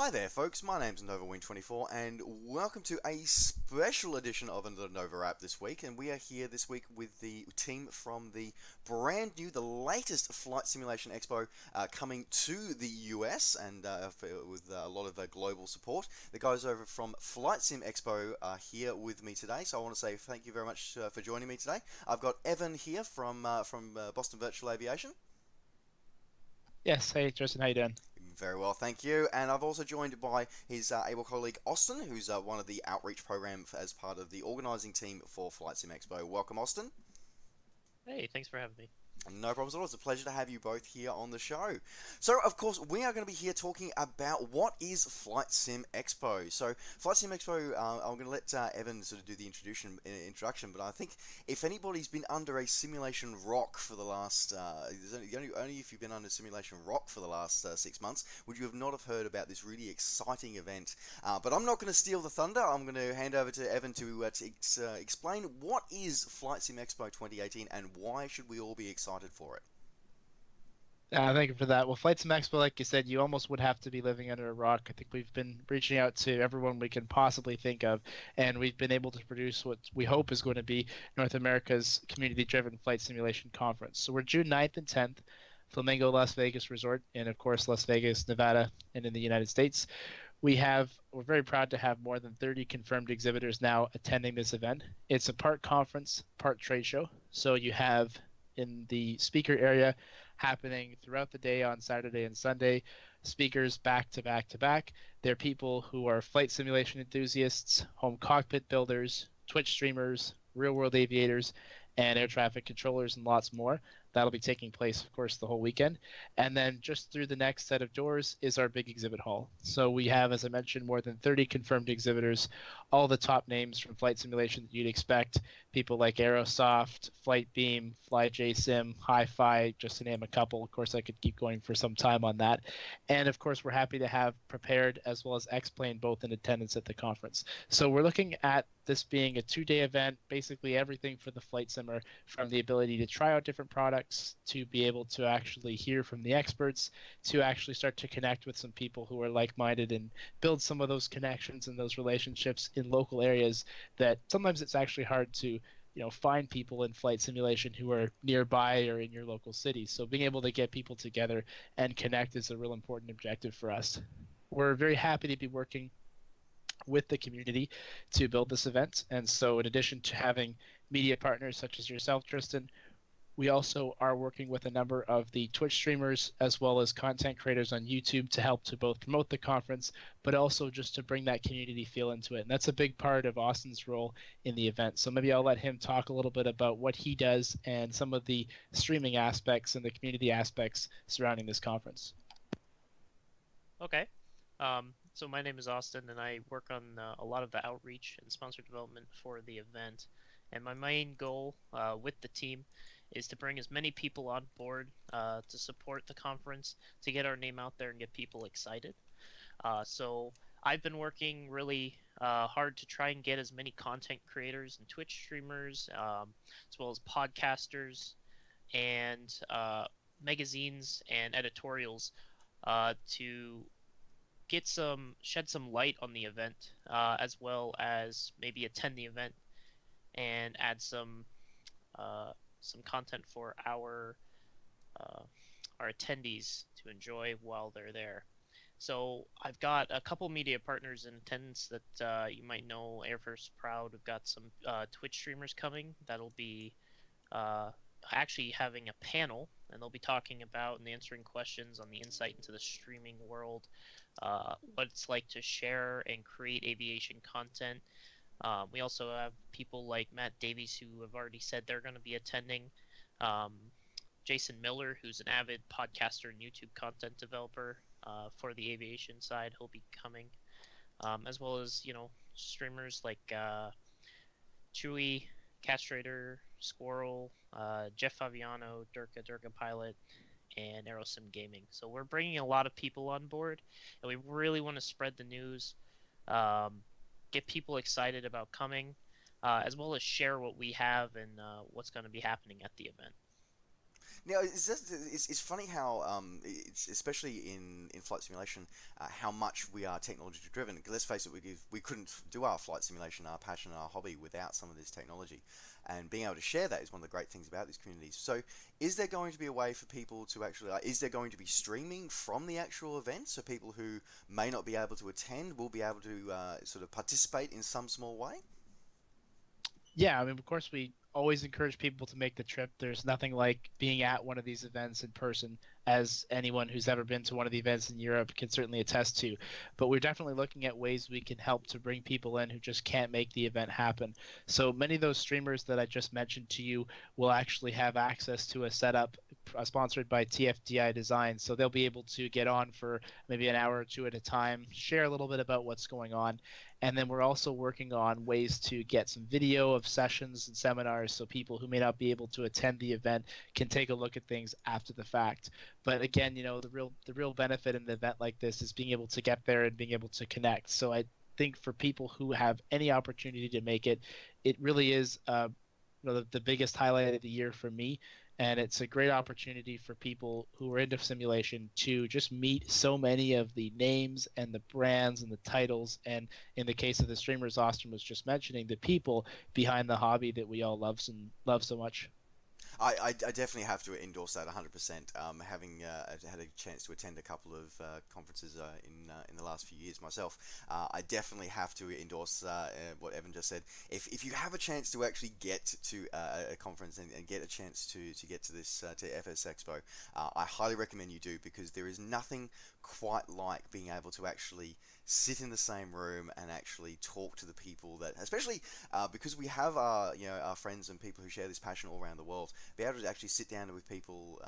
Hi there, folks. My name's NovaWin24, and welcome to a special edition of the NovaWrap this week. And we are here this week with the team from the brand new, the latest Flight Simulation Expo coming to the US, and with a lot of global support. The guys over from Flight Sim Expo are here with me today, so I want to say thank you very much for joining me today. I've got Evan here from Boston Virtual Aviation. Yes, hey Tristan, how you doing? Very well, thank you. And I've also joined by his able colleague Austin, who's one of the outreach program as part of the organising team for Flight Sim Expo. Welcome, Austin. Hey, thanks for having me. No problems at all. It's a pleasure to have you both here on the show. So, of course, we are going to be here talking about what is Flight Sim Expo. So, Flight Sim Expo, I'm going to let Evan sort of do the introduction, but I think if anybody's been under a simulation rock for the last, only if you've been under simulation rock for the last 6 months, would you have not have heard about this really exciting event. But I'm not going to steal the thunder. I'm going to hand over to Evan to explain what is Flight Sim Expo 2018 and why should we all be excited for it. Thank you for that. Well, Flight Sim Expo, like you said, you almost would have to be living under a rock. I think we've been reaching out to everyone we can possibly think of, and we've been able to produce what we hope is going to be North America's community-driven flight simulation conference. So we're June 9th and 10th, Flamingo Las Vegas Resort, and of course Las Vegas, Nevada, and in the United States. We're very proud to have more than 30 confirmed exhibitors now attending this event. It's a part conference, part trade show. So you have in the speaker area happening throughout the day on Saturday and Sunday, speakers back to back to back. They're people who are flight simulation enthusiasts, home cockpit builders, Twitch streamers, real world aviators, and air traffic controllers, and lots more. That'll be taking place, of course, the whole weekend. And then just through the next set of doors is our big exhibit hall. So we have, as I mentioned, more than 30 confirmed exhibitors, all the top names from flight simulation that you'd expect, people like Aerosoft, Flightbeam, FlyJSim, Hi-Fi, just to name a couple. Of course, I could keep going for some time on that. And of course, we're happy to have Prepared as well as X-Plane both in attendance at the conference. So we're looking at this being a 2-day event, basically everything for the flight simmer, from the ability to try out different products, to be able to actually hear from the experts, to actually start to connect with some people who are like-minded and build some of those connections and those relationships in local areas that sometimes it's actually hard to find people in flight simulation who are nearby or in your local city. So being able to get people together and connect is a real important objective for us. We're very happy to be working with the community to build this event. And so in addition to having media partners such as yourself, Tristan, we also are working with a number of the Twitch streamers as well as content creators on YouTube to help to both promote the conference, but also just to bring that community feel into it. And that's a big part of Austin's role in the event. So maybe I'll let him talk a little bit about what he does and some of the streaming aspects and the community aspects surrounding this conference. Okay. So my name is Austin, and I work on a lot of the outreach and sponsor development for the event. And my main goal with the team is to bring as many people on board to support the conference, to get our name out there and get people excited. So I've been working really hard to try and get as many content creators and Twitch streamers, as well as podcasters and magazines and editorials to shed some light on the event, as well as maybe attend the event and add some content for our attendees to enjoy while they're there. So I've got a couple media partners in attendance that you might know. Air Force Proud. We've got some Twitch streamers coming that'll be uh, actually having a panel, and they'll be talking about and answering questions on the insight into the streaming world, what it's like to share and create aviation content. We also have people like Matt Davies who have already said they're going to be attending. Um, Jason Miller, who's an avid podcaster and YouTube content developer for the aviation side, he'll be coming, as well as streamers like Chewy, Castrator, Squirrel, Jeff Faviano, Durka Pilot, and Aerosim Gaming. So we're bringing a lot of people on board, and we really want to spread the news, um, get people excited about coming, as well as share what we have and what's going to be happening at the event. Now, it's funny how it's especially in flight simulation how much we are technology driven. Let's face it, we couldn't do our flight simulation, our passion, our hobby without some of this technology, and being able to share that is one of the great things about these communities. So, is there going to be a way for people to actually, is there going to be streaming from the actual event, so people who may not be able to attend will be able to sort of participate in some small way? Yeah, I mean, of course, we always encourage people to make the trip. There's nothing like being at one of these events in person, as anyone who's ever been to one of the events in Europe can certainly attest to. But we're definitely looking at ways we can help to bring people in who just can't make the event happen. So many of those streamers that I just mentioned to you will actually have access to a setup sponsored by TFDI Design. So they'll be able to get on for maybe an hour or two at a time, share a little bit about what's going on. And then we're also working on ways to get some video of sessions and seminars so people who may not be able to attend the event can take a look at things after the fact. But again, the real benefit in an event like this is being able to get there and being able to connect. So I think for people who have any opportunity to make it, it really is the biggest highlight of the year for me. And it's a great opportunity for people who are into simulation to just meet so many of the names and the brands and the titles. And in the case of the streamers Austin was just mentioning, the people behind the hobby that we all love so much. I definitely have to endorse that 100%. Having had a chance to attend a couple of conferences in the last few years myself, I definitely have to endorse what Evan just said. If you have a chance to actually get to a conference and get a chance to get to this to FSExpo, I highly recommend you do, because there is nothing quite like being able to actually sit in the same room and actually talk to the people that, especially because we have our friends and people who share this passion all around the world, be able to actually sit down with people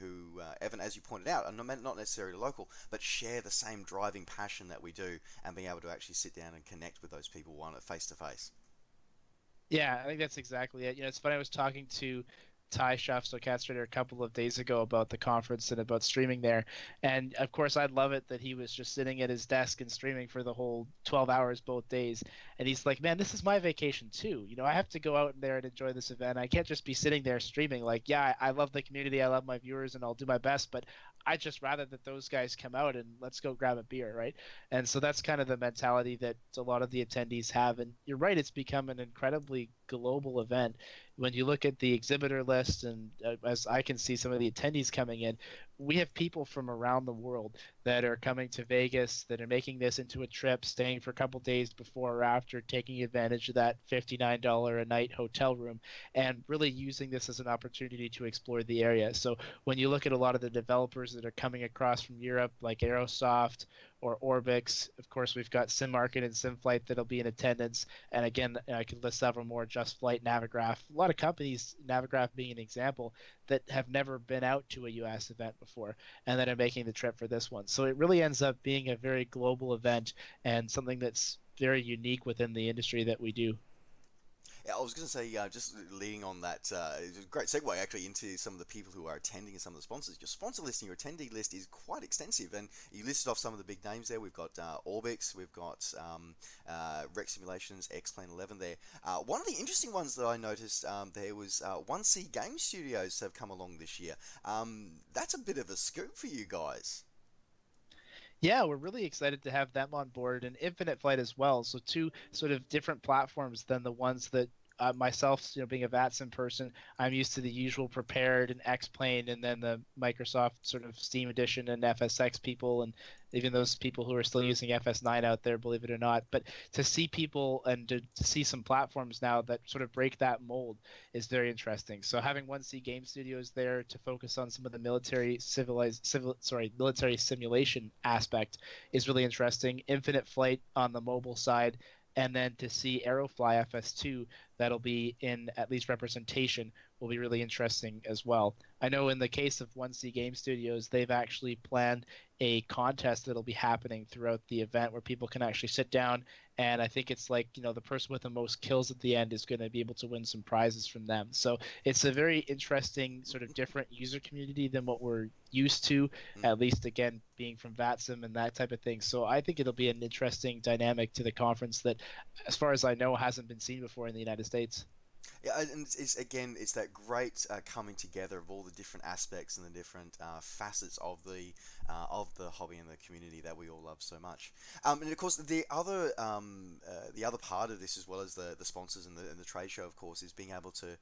who, Evan, as you pointed out, are not necessarily local, but share the same driving passion that we do, and being able to actually sit down and connect with those people face to face. Yeah, I think that's exactly it. It's funny. I was talking to Ty Castrator a couple of days ago about the conference and about streaming there. And of course, I'd love it that he was just sitting at his desk and streaming for the whole 12 hours both days. And he's like, man, this is my vacation too. I have to go out there and enjoy this event. I can't just be sitting there streaming. Like, yeah, I love the community. I love my viewers and I'll do my best, but I just rather that those guys come out and let's go grab a beer, right? And so that's kind of the mentality that a lot of the attendees have. And you're right, it's become an incredibly global event. When you look at the exhibitor list, and as I can see some of the attendees coming in, we have people from around the world that are coming to Vegas, that are making this into a trip, staying for a couple days before or after, taking advantage of that $59 a night hotel room, and really using this as an opportunity to explore the area. So when you look at a lot of the developers that are coming across from Europe, like Aerosoft or Orbix, of course, we've got SimMarket and SimFlight that'll be in attendance. And again, I could list several more: Just Flight, Navigraph, a lot of companies, Navigraph being an example, that have never been out to a US event before and that are making the trip for this one. So it really ends up being a very global event and something that's very unique within the industry that we do. Yeah, I was going to say, just leading on that, it's a great segue actually into some of the people who are attending and some of the sponsors. Your sponsor list and your attendee list is quite extensive, and you listed off some of the big names there. We've got Orbix, we've got Rex Simulations, X-Plane 11 there. One of the interesting ones that I noticed there was 1C Game Studios have come along this year. That's a bit of a scoop for you guys. Yeah, we're really excited to have them on board, and Infinite Flight as well. So two sort of different platforms than the ones that myself, being a VATSIM person, I'm used to the usual Prepared and X-Plane, and then the Microsoft sort of Steam Edition and FSX people, and even those people who are still using FS9 out there, believe it or not. But to see people and to see some platforms now that sort of break that mold is very interesting. So having 1C Game Studios there to focus on some of the military simulation aspect is really interesting. Infinite Flight on the mobile side, and then to see Aerofly FS2 that'll be in at least representation will be really interesting as well. I know in the case of 1C Game Studios, they've actually planned a contest that'll be happening throughout the event where people can actually sit down, and I think it's like, the person with the most kills at the end is going to be able to win some prizes from them. So it's a very interesting sort of different user community than what we're used to, at least again being from VATSIM and that type of thing. So I think it'll be an interesting dynamic to the conference that, as far as I know, hasn't been seen before in the United States. Yeah, and it's that great coming together of all the different aspects and the different facets of the hobby and the community that we all love so much. And of course, the other part of this, as well as the sponsors and the trade show, of course, is being able to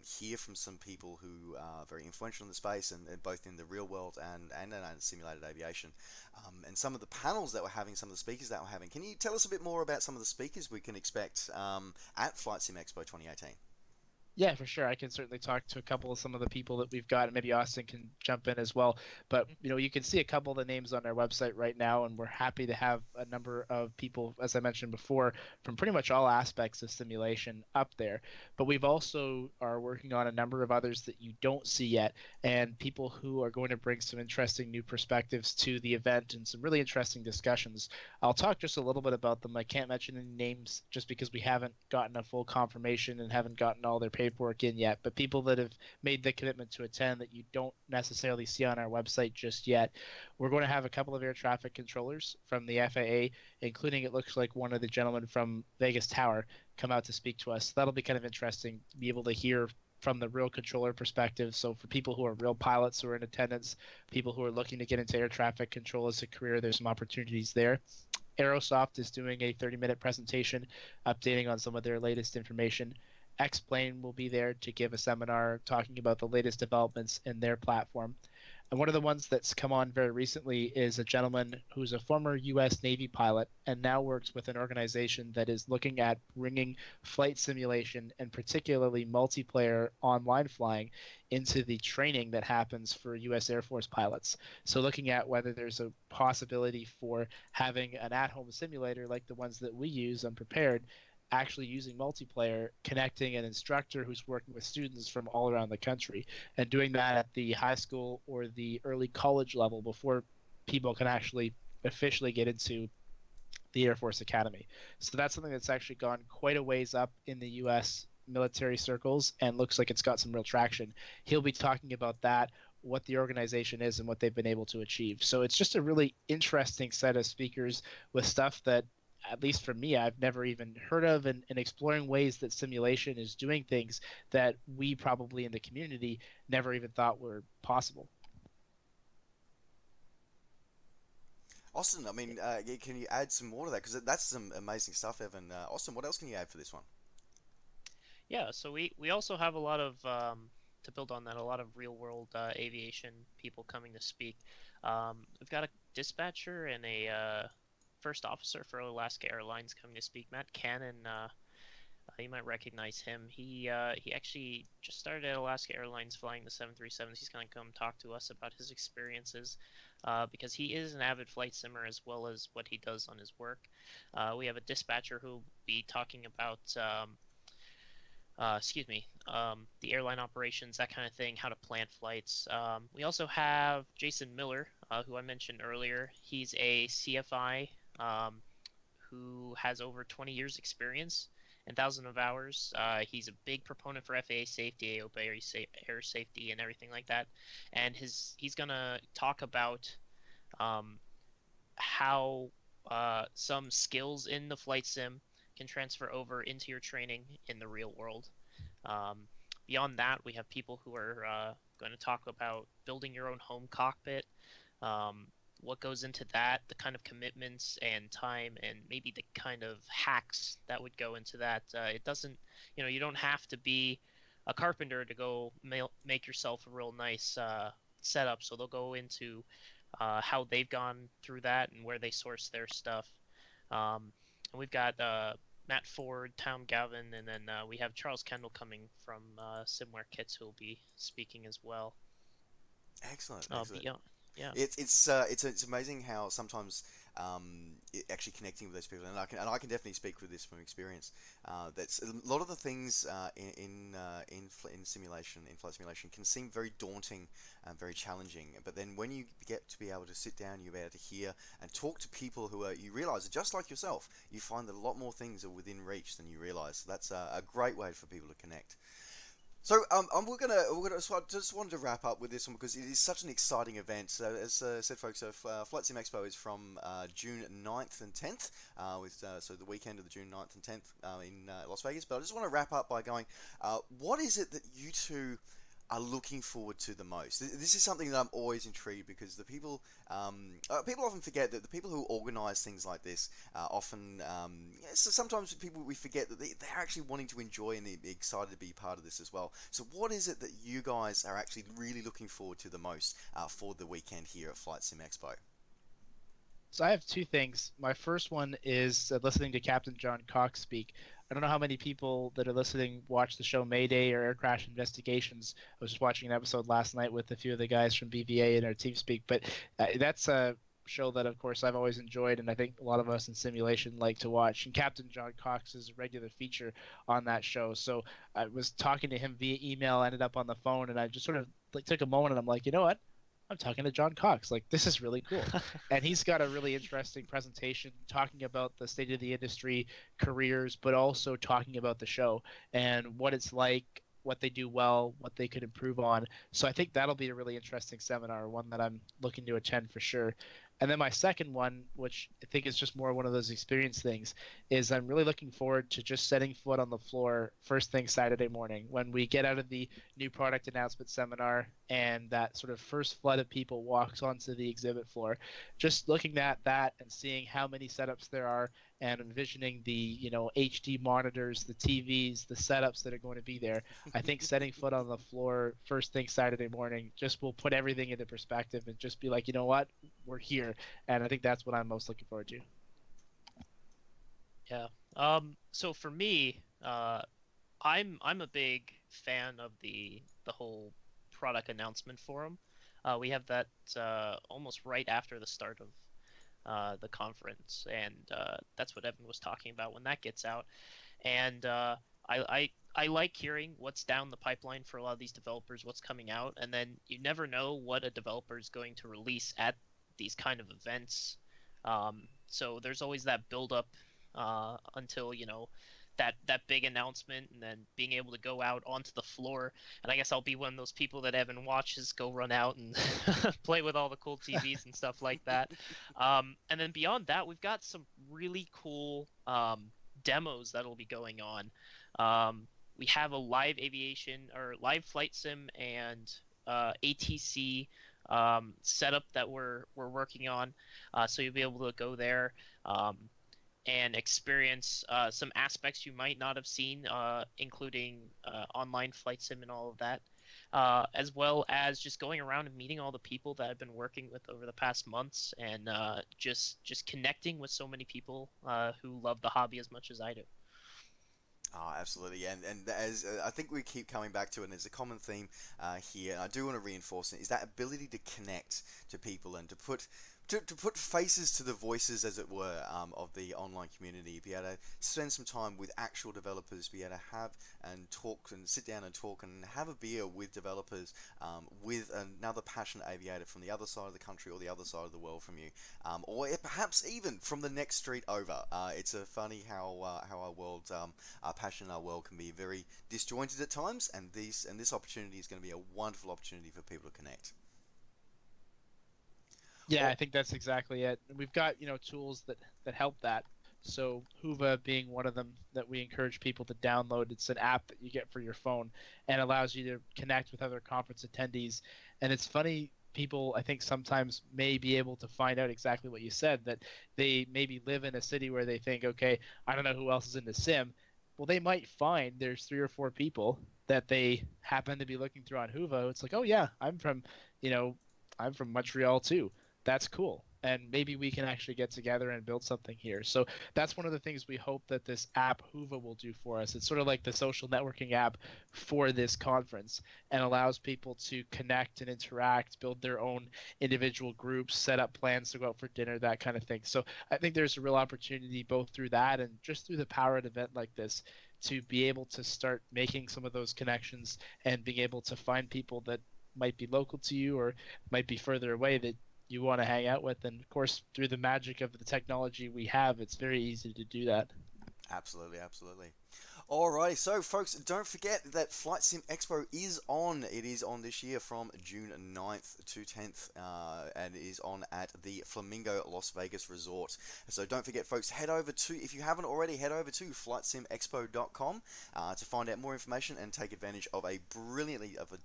hear from some people who are very influential in the space, and both in the real world and in simulated aviation. And some of the panels that we're having, some of the speakers that we're having. Can you tell us a bit more about some of the speakers we can expect at Flight Sim Expo 2018? Yeah, for sure. I can certainly talk to a couple of some of the people that we've got, and maybe Austin can jump in as well. But you can see a couple of the names on our website right now, and we're happy to have a number of people, as I mentioned before, from pretty much all aspects of simulation up there. But we've also are working on a number of others that you don't see yet, and people who are going to bring some interesting new perspectives to the event and some really interesting discussions. I'll talk just a little bit about them. I can't mention any names just because we haven't gotten a full confirmation and haven't gotten all their paperwork in yet. But people that have made the commitment to attend that you don't necessarily see on our website just yet. We're going to have a couple of air traffic controllers from the FAA, including it looks like one of the gentlemen from Vegas Tower come out to speak to us. That'll be kind of interesting to be able to hear from the real controller perspective. So for people who are real pilots who are in attendance, people who are looking to get into air traffic control as a career, there's some opportunities there. Aerosoft is doing a 30-minute presentation updating on some of their latest information. X-Plane will be there to give a seminar talking about the latest developments in their platform. And one of the ones that's come on very recently is a gentleman who's a former U.S. Navy pilot and now works with an organization that is looking at bringing flight simulation and particularly multiplayer online flying into the training that happens for U.S. Air Force pilots. So looking at whether there's a possibility for having an at-home simulator like the ones that we use Unprepared, actually using multiplayer, connecting an instructor who's working with students from all around the country, and doing that at the high school or the early college level before people can actually officially get into the Air Force Academy. So that's something that's actually gone quite a ways up in the U.S. military circles and looks like it's got some real traction. He'll be talking about that, what the organization is, and what they've been able to achieve. So it's just a really interesting set of speakers with stuff that, at least for me, I've never even heard of, and exploring ways that simulation is doing things that we probably in the community never even thought were possible. Austin, I mean, can you add some more to that? Because that's some amazing stuff, Evan. Austin, what else can you add for this one? Yeah, so we also have a lot of to build on that, a lot of real world aviation people coming to speak. We've got a dispatcher and a first officer for Alaska Airlines coming to speak. Matt Cannon, you might recognize him. He actually just started at Alaska Airlines flying the 737s. He's going to come talk to us about his experiences because he is an avid flight simmer as well as what he does on his work. We have a dispatcher who will be talking about the airline operations, that kind of thing, how to plan flights. We also have Jason Miller, who I mentioned earlier. He's a CFI who has over 20 years experience and thousands of hours. He's a big proponent for FAA safety, AOPA air safety, and everything like that. And he's gonna talk about how some skills in the flight sim can transfer over into your training in the real world. Um, Beyond that, we have people who are going to talk about building your own home cockpit, what goes into that, the kind of commitments and time, and maybe the kind of hacks that would go into that. It doesn't, you don't have to be a carpenter to go make yourself a real nice setup. So they'll go into how they've gone through that and where they source their stuff. And we've got Matt Ford, Tom Gavin, and then we have Charles Kendall coming from Simware Kits who will be speaking as well. Excellent, excellent. Beyond, yeah. It's amazing how sometimes actually connecting with those people, and I can definitely speak with this from experience. That's a lot of the things in simulation, in flight simulation, can seem very daunting and very challenging. But then when you get to be able to sit down, you're able to hear and talk to people who are, you realize that just like yourself, you find that a lot more things are within reach than you realize. So that's a great way for people to connect. So so I just wanted to wrap up with this one because it is such an exciting event. So as said, folks, Flight Sim Expo is from June 9th and 10th, so the weekend of the June 9th and 10th in Las Vegas. But I just want to wrap up by going, what is it that you two are looking forward to the most? This is something that I'm always intrigued because people often forget that the people who organise things like this often, so sometimes people we forget that they're actually wanting to enjoy and be excited to be part of this as well. So what is it that you guys are actually really looking forward to the most for the weekend here at Flight Sim Expo? So I have two things. My first one is listening to Captain John Cox speak. I don't know how many people that are listening watch the show Mayday or Air Crash Investigations. I was just watching an episode last night with a few of the guys from BVA and our team speak, but that's a show that, of course, I've always enjoyed, and I think a lot of us in simulation like to watch. And Captain John Cox is a regular feature on that show. So I was talking to him via email, ended up on the phone, and I just sort of took a moment, and I'm like, you know what? I'm talking to John Cox. Like, this is really cool. And he's got a really interesting presentation talking about the state of the industry, careers, but also talking about the show and what it's like, what they do well, what they could improve on. So I think that'll be a really interesting seminar, one that I'm looking to attend for sure. And then my second one, which I think is just more one of those experience things, is I'm really looking forward to just setting foot on the floor first thing Saturday morning when we get out of the new product announcement seminar and that sort of first flood of people walks onto the exhibit floor. Just looking at that and seeing how many setups there are and envisioning the HD monitors, the TVs, the setups that are going to be there. I think setting foot on the floor first thing Saturday morning just will put everything into perspective and just be like, you know what, we're here. And I think that's what I'm most looking forward to. Yeah. So for me, I'm a big fan of the whole product announcement forum. We have that almost right after the start of the conference, and that's what Evan was talking about when that gets out. And I like hearing what's down the pipeline for a lot of these developers, what's coming out, and then you never know what a developer is going to release at these kind of events. So there's always that build up until that big announcement, and then being able to go out onto the floor. And I guess I'll be one of those people that Evan watches go run out and play with all the cool TVs and stuff like that. And then beyond that, we've got some really cool demos that'll be going on. We have a live aviation or live flight sim and ATC setup that we're working on, so you'll be able to go there and experience some aspects you might not have seen, including online flight sim and all of that, as well as just going around and meeting all the people that I've been working with over the past months, and just connecting with so many people who love the hobby as much as I do. Oh, absolutely, and as I think we keep coming back to it, and there's a common theme here, and I do want to reinforce it, is that ability to connect to people and to put faces to the voices, as it were, of the online community, be able to spend some time with actual developers, be able to have and talk and sit down and talk and have a beer with developers, with another passionate aviator from the other side of the country or the other side of the world from you, or perhaps even from the next street over. It's funny how our world, our passion in our world can be very disjointed at times, and this opportunity is going to be a wonderful opportunity for people to connect. Yeah, I think that's exactly it. And we've got, tools that help that. So Huva being one of them that we encourage people to download. It's an app that you get for your phone and allows you to connect with other conference attendees. And it's funny, people I think sometimes may be able to find out exactly what you said, that they maybe live in a city where they think, okay, I don't know who else is in the sim. Well, they might find there's 3 or 4 people that they happen to be looking through on Huva. It's like, oh yeah, you know, I'm from Montreal too. That's cool. And maybe we can actually get together and build something here. So that's one of the things we hope that this app Huva will do for us. It's sort of like the social networking app for this conference, and allows people to connect and interact, build their own individual groups, set up plans to go out for dinner, that kind of thing. So I think there's a real opportunity both through that and just through the power of an event like this to be able to start making some of those connections and being able to find people that might be local to you or might be further away that you want to hang out with. And of course, through the magic of the technology we have, it's very easy to do that. Absolutely, absolutely. Alrighty, so folks, don't forget that Flight Sim Expo is on. It is on this year from June 9th to 10th, and it is on at the Flamingo Las Vegas Resort. So don't forget, folks, head over to, if you haven't already, head over to FlightSimExpo.com to find out more information and take advantage of a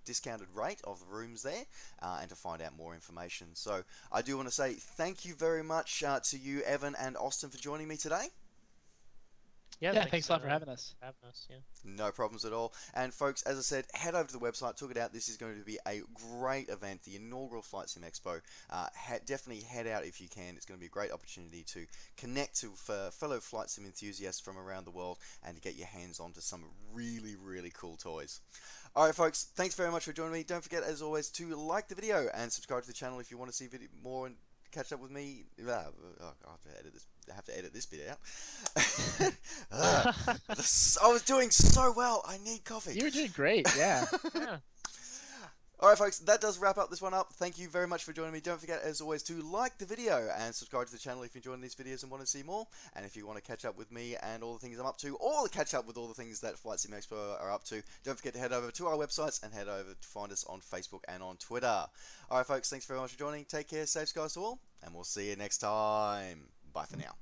discounted rate of the rooms there, and to find out more information. So I do want to say thank you very much to you, Evan and Austin, for joining me today. Yeah, thanks a lot for having us. Yeah. No problems at all. And folks, as I said, head over to the website, check it out. This is going to be a great event, the inaugural Flight Sim Expo. Definitely head out if you can. It's going to be a great opportunity to connect to fellow flight sim enthusiasts from around the world and to get your hands onto some really, really cool toys. Alright folks, thanks very much for joining me. Don't forget, as always, to like the video and subscribe to the channel if you want to see more and catch up with me. I'll have to edit this bit out. I was doing so well. I need coffee. You were doing great, yeah. Yeah. Alright folks, that does wrap up this one up. Thank you very much for joining me. Don't forget, as always, to like the video and subscribe to the channel if you're enjoying these videos and want to see more. And if you want to catch up with me and all the things I'm up to, or catch up with all the things that Flight Sim Expo are up to, don't forget to head over to our websites and head over to find us on Facebook and on Twitter. Alright folks, thanks very much for joining. Take care, safe skies to all, and we'll see you next time. Bye for now.